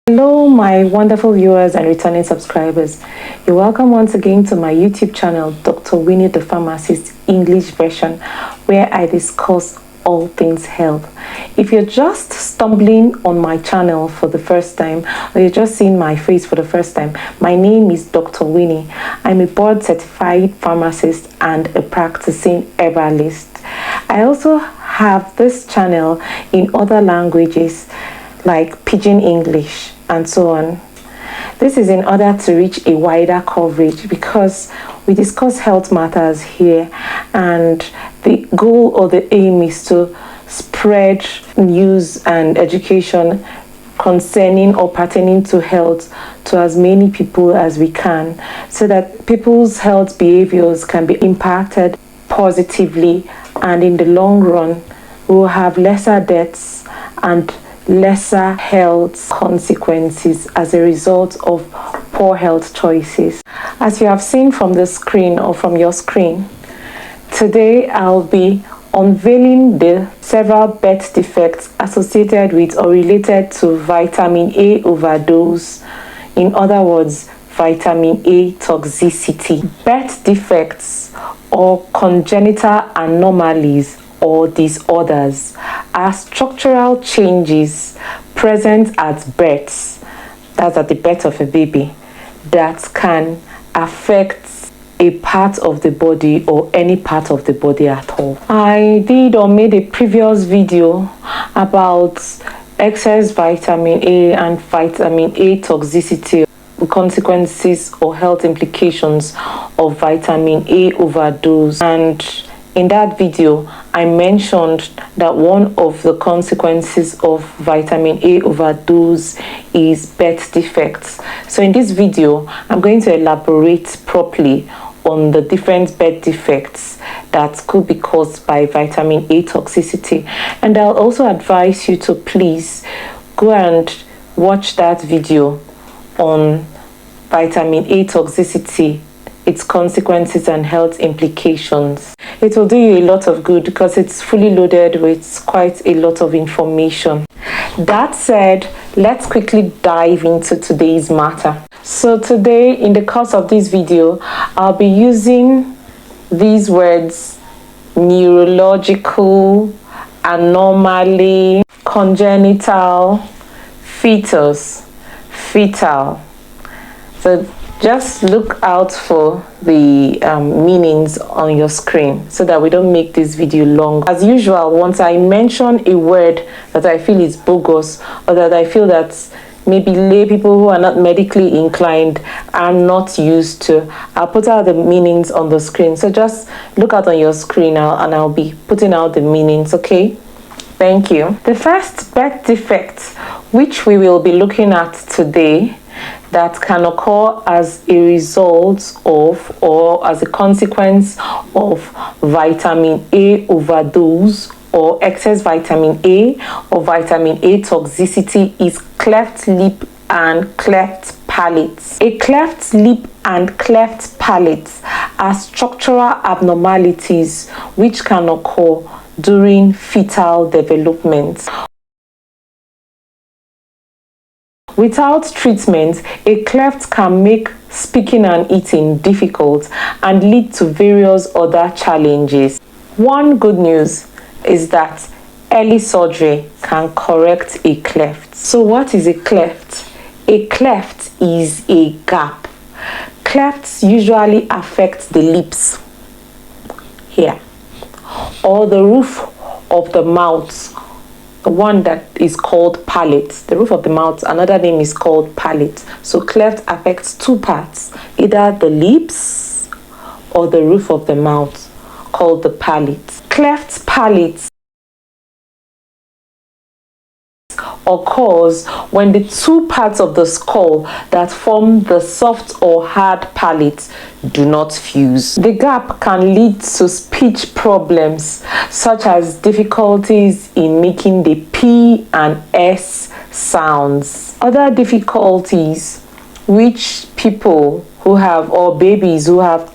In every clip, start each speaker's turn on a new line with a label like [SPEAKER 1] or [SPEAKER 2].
[SPEAKER 1] Hello, my wonderful viewers and returning subscribers. You're welcome once again to my YouTube channel, Dr. Winnie the Pharmacist English version, where I discuss all things health. If you're just stumbling on my channel for the first time, or you're just seeing my face for the first time, my name is Dr. Winnie. I'm a board certified pharmacist and a practicing herbalist. I also have this channel in other languages like Pidgin English and so on. This is in order to reach a wider coverage because we discuss health matters here, and the goal or the aim is to spread news and education concerning or pertaining to health to as many people as we can, so that people's health behaviors can be impacted positively, and in the long run we'll have lesser deaths and lesser health consequences as a result of poor health choices. As you have seen from the screen or from your screen, today I'll be unveiling the several birth defects associated with or related to vitamin A overdose. In other words, vitamin A toxicity. Birth defects or congenital anomalies or disorders are structural changes present at birth, that's at the birth of a baby, that can affect a part of the body or any part of the body at all. I did or made a previous video about excess vitamin A and vitamin A toxicity, consequences or health implications of vitamin A overdose, and in that video, I mentioned that one of the consequences of vitamin A overdose is birth defects. So in this video, I'm going to elaborate properly on the different birth defects that could be caused by vitamin A toxicity. And I'll also advise you to please go and watch that video on vitamin A toxicity, its consequences and health implications. It will do you a lot of good because it's fully loaded with quite a lot of information. That said, let's quickly dive into today's matter. So today, in the course of this video, I'll be using these words: neurological, anomaly, congenital, fetus, fetal. So just look out for the meanings on your screen so that we don't make this video long. As usual, once I mention a word that I feel is bogus, or that I feel that maybe lay people who are not medically inclined are not used to, I'll put out the meanings on the screen. So just look out on your screen now, and I'll be putting out the meanings, okay? Thank you. The first birth defect, which we will be looking at today, that can occur as a result of or as a consequence of vitamin A overdose or excess vitamin A or vitamin A toxicity, is cleft lip and cleft palate. A cleft lip and cleft palate are structural abnormalities which can occur during fetal development. Without treatment, a cleft can make speaking and eating difficult and lead to various other challenges. One good news is that early surgery can correct a cleft. So what is a cleft? A cleft is a gap. Clefts usually affect the lips here, or the roof of the mouth, the one that is called palate. The roof of the mouth, another name is called palate. So cleft affects two parts, either the lips or the roof of the mouth, called the palate. Cleft palate occurs when the two parts of the skull that form the soft or hard palate do not fuse. The gap can lead to speech problems such as difficulties in making the P and S sounds. Other difficulties which people who have, or babies who have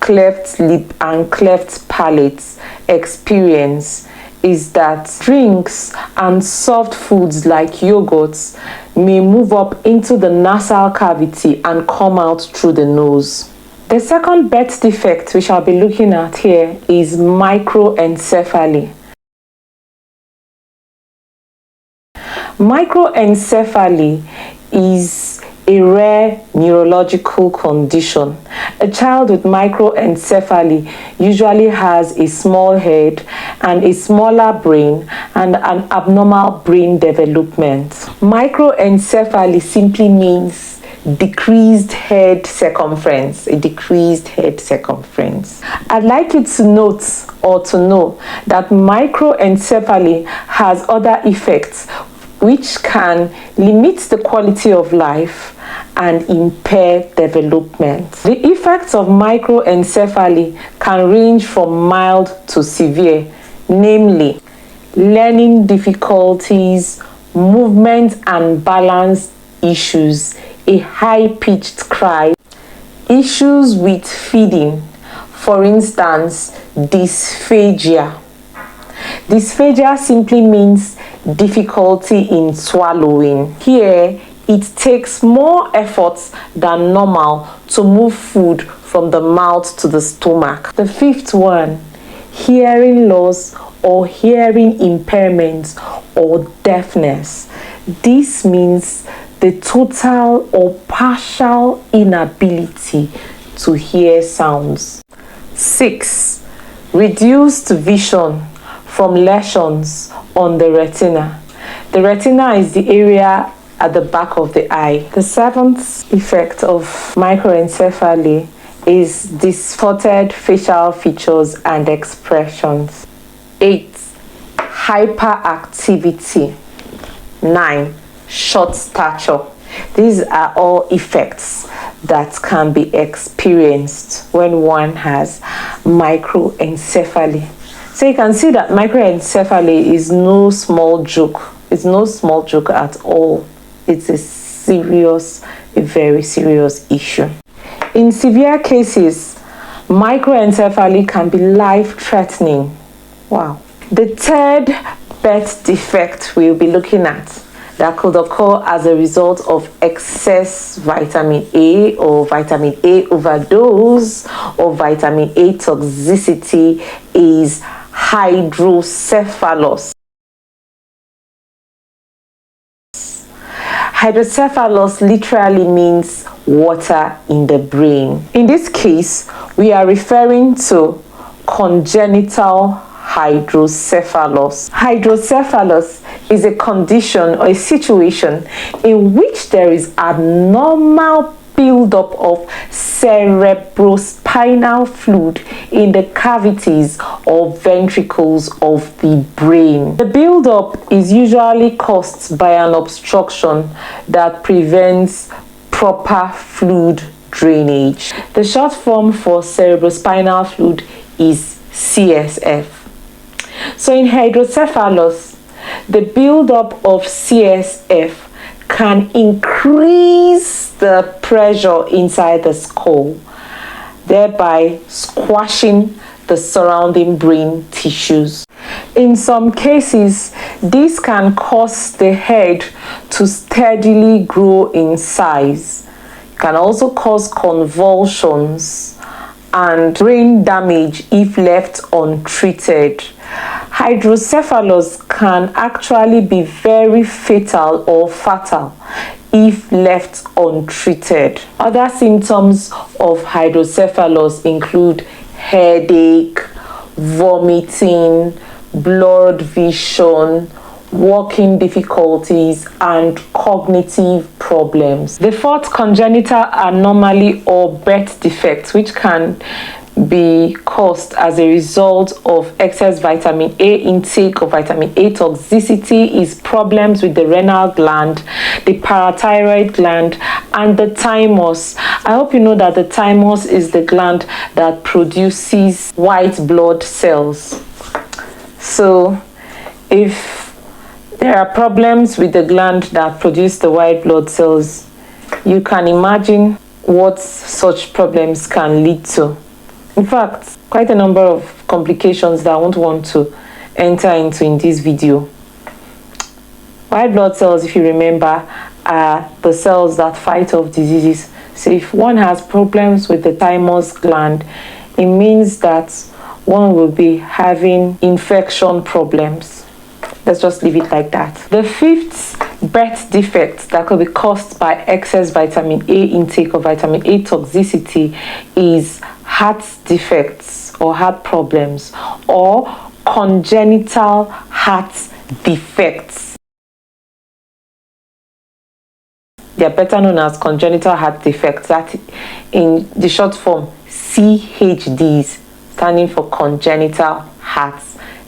[SPEAKER 1] cleft lip and cleft palates experience is that drinks and soft foods like yogurts may move up into the nasal cavity and come out through the nose. The second birth defect we shall be looking at here is microencephaly. Microencephaly is a rare neurological condition. A child with microencephaly usually has a small head and a smaller brain and an abnormal brain development. Microencephaly simply means decreased head circumference, a decreased head circumference. I'd like you to note or to know that microencephaly has other effects which can limit the quality of life and impair development. The effects of microencephaly can range from mild to severe, namely learning difficulties, movement and balance issues, a high-pitched cry, issues with feeding, for instance, dysphagia. Dysphagia simply means difficulty in swallowing. Here, it takes more effort than normal to move food from the mouth to the stomach. The fifth one, hearing loss or hearing impairment or deafness. This means the total or partial inability to hear sounds. 6. Reduced vision from lesions on the retina. The retina is the area at the back of the eye. The seventh effect of microencephaly is distorted facial features and expressions. 8. Hyperactivity. 9. Short stature. These are all effects that can be experienced when one has microencephaly. So you can see that microencephaly is no small joke. It's no small joke at all. It's a very serious issue. In severe cases, microencephaly can be life-threatening. Wow. The third birth defect we'll be looking at that could occur as a result of excess vitamin A or vitamin A overdose or vitamin A toxicity is hydrocephalus. Hydrocephalus literally means water in the brain. In this case, we are referring to congenital hydrocephalus. Hydrocephalus is a condition or a situation in which there is abnormal buildup of cerebrospinal fluid in the cavities or ventricles of the brain. The buildup is usually caused by an obstruction that prevents proper fluid drainage. The short form for cerebrospinal fluid is CSF. So in hydrocephalus, the buildup of CSF can increase the pressure inside the skull, thereby squashing the surrounding brain tissues. In some cases, this can cause the head to steadily grow in size. It can also cause convulsions and brain damage if left untreated. Hydrocephalus can actually be very fatal or fatal if left untreated. Other symptoms of hydrocephalus include headache, vomiting, blurred vision, walking difficulties, and cognitive problems. The fourth, congenital anomaly or birth defect, which can be caused as a result of excess vitamin A intake or vitamin A toxicity, is problems with the renal gland, the parathyroid gland, and the thymus. I hope you know that the thymus is the gland that produces white blood cells. So if there are problems with the gland that produce the white blood cells, you can imagine what such problems can lead to. In fact, quite a number of complications that I won't want to enter into in this video. White blood cells, if you remember, are the cells that fight off diseases. So if one has problems with the thymus gland, it means that one will be having infection problems. Let's just leave it like that. The fifth birth defect that could be caused by excess vitamin A intake or vitamin A toxicity is heart defects or heart problems or congenital heart defects. They are better known as congenital heart defects, that in the short form CHDs, standing for congenital heart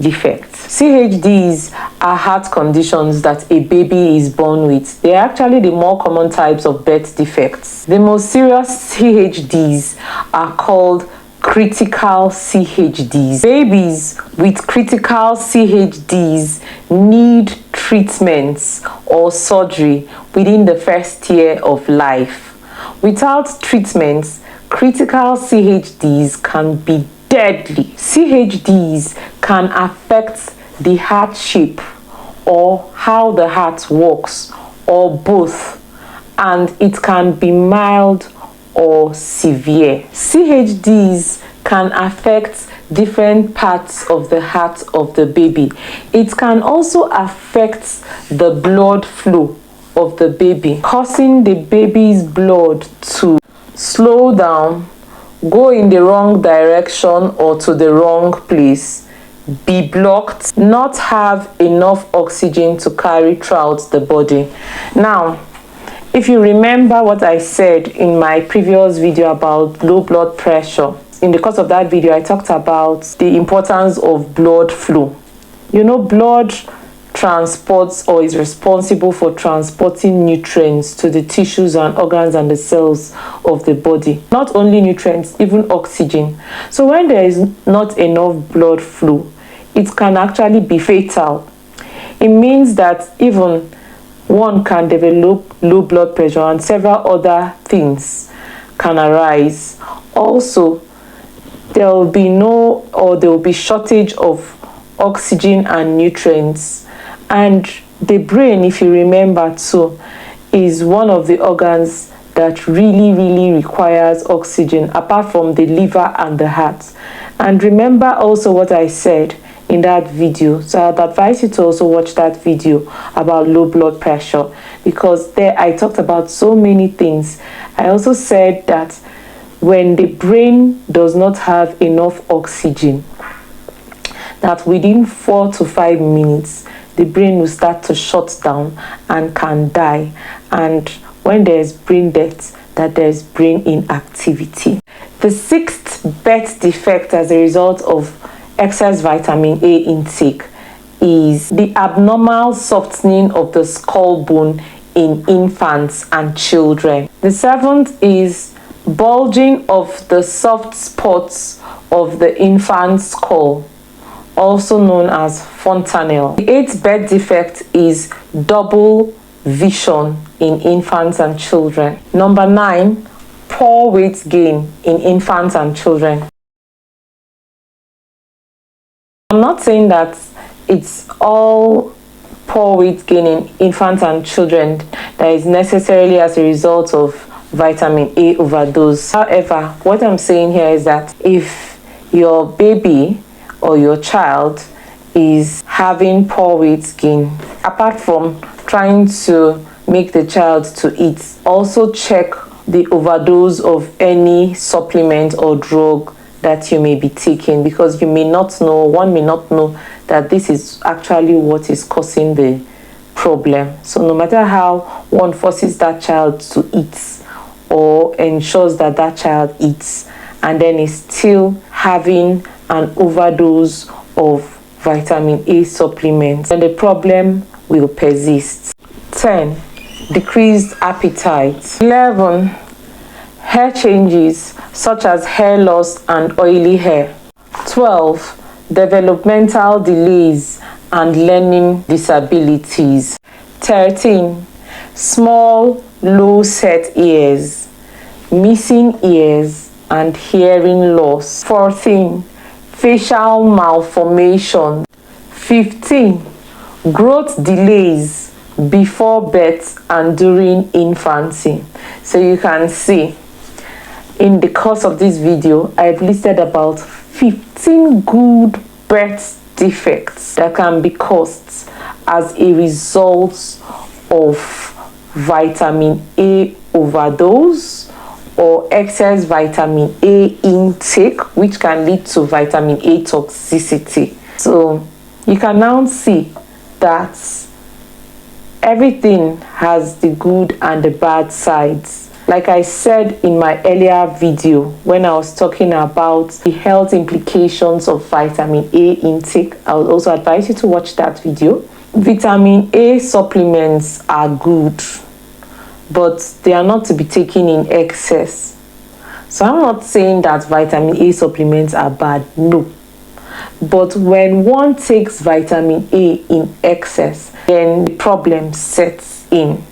[SPEAKER 1] defects. CHDs are heart conditions that a baby is born with. They are actually the more common types of birth defects. The most serious CHDs are called critical CHDs. Babies with critical CHDs need treatments or surgery within the first year of life. Without treatments, critical CHDs can be deadly. CHDs can affect the heart shape or how the heart works, or both, and it can be mild or severe. CHDs can affect different parts of the heart of the baby. It can also affect the blood flow of the baby, causing the baby's blood to slow down, go in the wrong direction or to the wrong place, be blocked, not have enough oxygen to carry throughout the body. Now, if you remember what I said in my previous video about low blood pressure, in the course of that video, I talked about the importance of blood flow. You know, blood transports or is responsible for transporting nutrients to the tissues and organs and the cells of the body. Not only nutrients, even oxygen. So when there is not enough blood flow, it can actually be fatal. It means that even one can develop low blood pressure and several other things can arise. Also, there will be shortage of oxygen and nutrients. And the brain, if you remember too, is one of the organs that really requires oxygen, apart from the liver and the heart. And remember also what I said in that video. So I'd advise you to also watch that video about low blood pressure, because there I talked about so many things. I also said that when the brain does not have enough oxygen, that within 4 to 5 minutes, the brain will start to shut down and can die. And when there's brain death, that there's brain inactivity. The sixth birth defect as a result of excess vitamin A intake is the abnormal softening of the skull bone in infants and children. The seventh is bulging of the soft spots of the infant's skull, also known as fontanelle. The eighth birth defect is double vision in infants and children. Number 9, poor weight gain in infants and children. I'm not saying that it's all poor weight gain in infants and children that is necessarily as a result of vitamin A overdose. However, what I'm saying here is that if your baby or your child is having poor weight gain, apart from trying to make the child to eat, also check the overdose of any supplement or drug that you may be taking, because one may not know that this is actually what is causing the problem. So no matter how one forces that child to eat or ensures that that child eats and then is still having an overdose of vitamin A supplements, then the problem will persist. 10. Decreased appetite. 11. Hair changes such as hair loss and oily hair. 12. Developmental delays and learning disabilities. 13. Small, low set ears, missing ears and hearing loss. 14. Facial malformation. 15. Growth delays before birth and during infancy. So you can see in the course of this video, I've listed about 15 good birth defects that can be caused as a result of vitamin A overdose or excess vitamin A intake, which can lead to vitamin A toxicity. So you can now see that everything has the good and the bad sides. Like I said in my earlier video when I was talking about the health implications of vitamin A intake, I would also advise you to watch that video. Vitamin A supplements are good, but they are not to be taken in excess. So I'm not saying that vitamin A supplements are bad, no. But when one takes vitamin A in excess, then the problem sets in.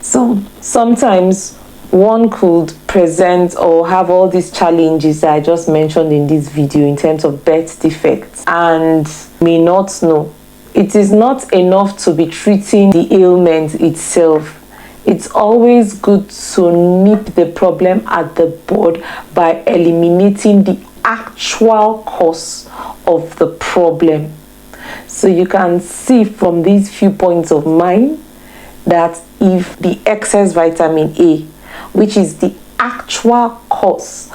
[SPEAKER 1] So sometimes one could present or have all these challenges that I just mentioned in this video in terms of birth defects and may not know. It is not enough to be treating the ailment itself. It's always good to nip the problem at the bud by eliminating the actual cause of the problem. So you can see from these few points of mine that if the excess vitamin A, which is the actual cause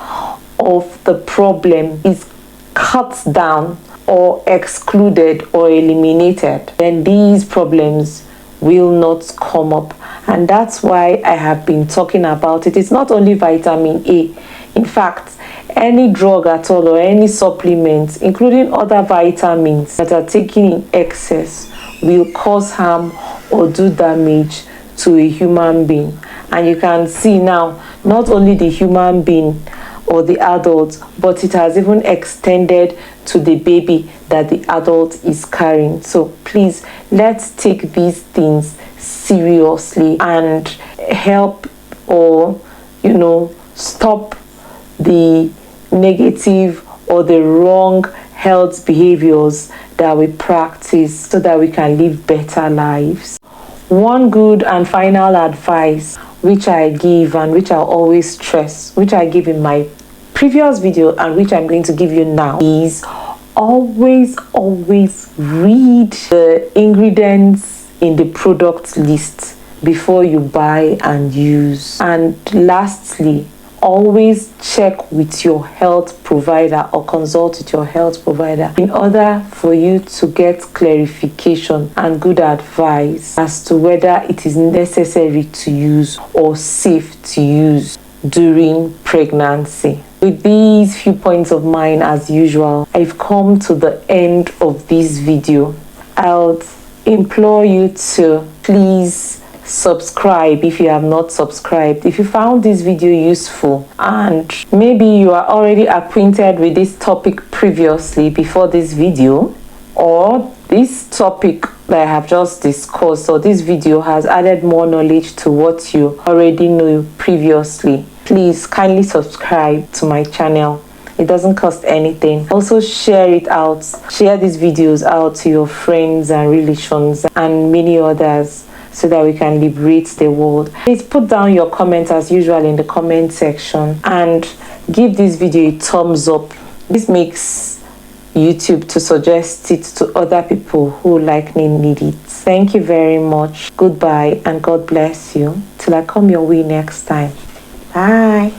[SPEAKER 1] of the problem, is cut down or excluded or eliminated, then these problems will not come up. And that's why I have been talking about it. It's not only vitamin A. In fact, any drug at all or any supplements, including other vitamins that are taken in excess, will cause harm or do damage to a human being. And you can see now, not only the human being or the adult, but it has even extended to the baby that the adult is carrying. So please, let's take these things seriously and help or stop the negative or the wrong health behaviors that we practice so that we can live better lives. One good and final advice which I give and which I always stress, which I give in my previous video and which I'm going to give you now, is always read the ingredients in the product list before you buy and use. And lastly, always check with your health provider or consult with your health provider in order for you to get clarification and good advice as to whether it is necessary to use or safe to use during pregnancy. With these few points of mine, as usual, I've come to the end of this video. I'll implore you to please subscribe if you have not subscribed. If you found this video useful and maybe you are already acquainted with this topic previously before this video, or this topic that I have just discussed or this video has added more knowledge to what you already knew previously, please kindly subscribe to my channel. It doesn't cost anything. Also share it out. Share these videos out to your friends and relations and many others, so that we can liberate the world. Please put down your comments as usual in the comment section and give this video a thumbs up. This makes YouTube to suggest it to other people who likely need it. Thank you very much. Goodbye and God bless you. Till I come your way next time. Bye.